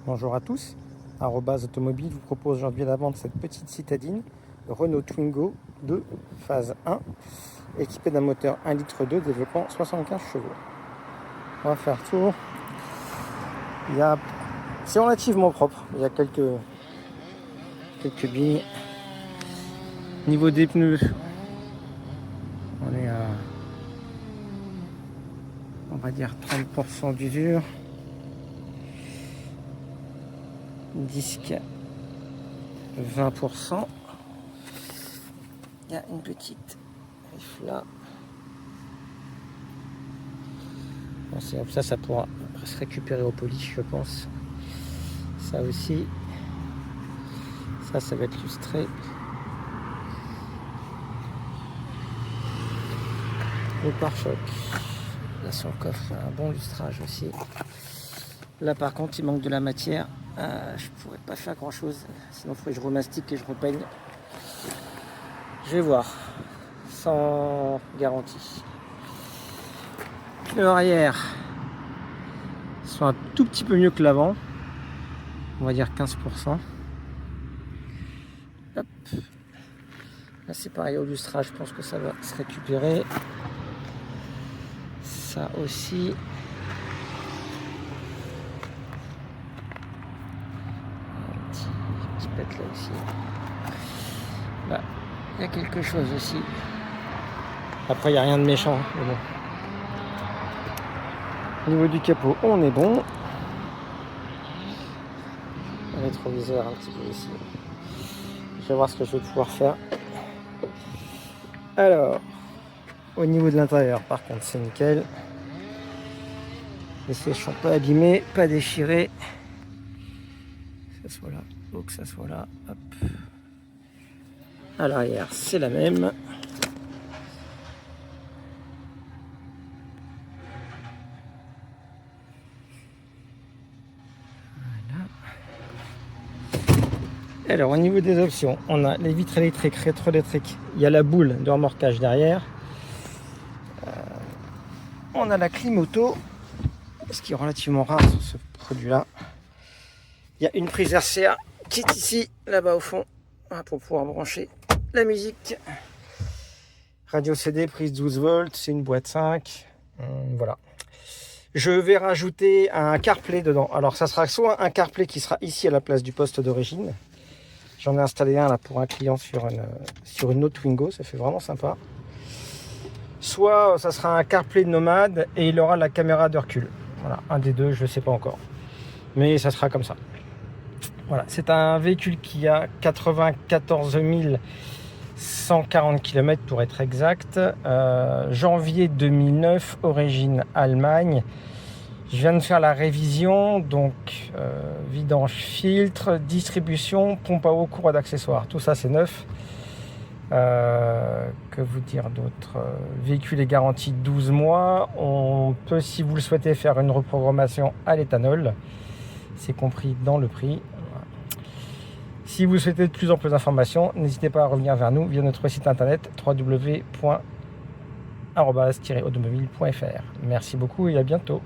Bonjour à tous. @automobile vous propose aujourd'hui à la vente cette petite citadine Renault Twingo 2 phase 1 équipée d'un moteur 1,2 litre développant 75 chevaux. On va faire tour. C'est relativement propre. Il y a quelques billes. Niveau des pneus, on est à, on va dire, 30% d'usure. Disque 20%. Il y a une petite rifle là. Bon, ça pourra se récupérer au polish, je pense. Ça aussi, ça va être lustré. Le pare-choc, là sur le coffre, un bon lustrage aussi. Là par contre, il manque de la matière. Je pourrais pas faire grand chose, sinon il faudrait que je remastique et je repeigne. Je vais voir, sans garantie. Pneus arrière sont un tout petit peu mieux que l'avant, on va dire 15%. Hop. Là c'est pareil au lustrage, je pense que ça va se récupérer. Ça aussi. Un petit pète là aussi. Là, il y a quelque chose aussi. Après, il n'y a rien de méchant, mais bon. Au niveau du capot, on est bon. Rétroviseur un petit peu ici. Je vais voir ce que je vais pouvoir faire. Alors, au niveau de l'intérieur, par contre, c'est nickel. Les sièges sont pas abîmés, pas déchirés. Que ça soit là, ou que ça soit là. Hop. À l'arrière, c'est la même. Alors au niveau des options, on a les vitres électriques, rétroélectriques, il y a la boule de remorquage derrière, on a la clim auto, ce qui est relativement rare sur ce produit là. Il y a une prise RCA qui est ici, là-bas au fond, pour pouvoir brancher la musique. Radio CD, prise 12 volts, c'est une boîte 5, voilà. Je vais rajouter un CarPlay dedans, alors ça sera soit un CarPlay qui sera ici à la place du poste d'origine. J'en ai installé un là pour un client sur une autre Twingo, ça fait vraiment sympa. Soit ça sera un CarPlay nomade et il aura la caméra de recul. Voilà, un des deux, je ne sais pas encore. Mais ça sera comme ça. Voilà, c'est un véhicule qui a 94 140 km pour être exact. Janvier 2009, origine Allemagne. Je viens de faire la révision, donc vidange filtre, distribution, pompe à eau, courroie d'accessoires. Tout ça c'est neuf. Que vous dire d'autre? Véhicule est garanti 12 mois. On peut, si vous le souhaitez, faire une reprogrammation à l'éthanol. C'est compris dans le prix. Si vous souhaitez de plus en plus d'informations, n'hésitez pas à revenir vers nous via notre site internet www.automobile.fr. Merci beaucoup et à bientôt.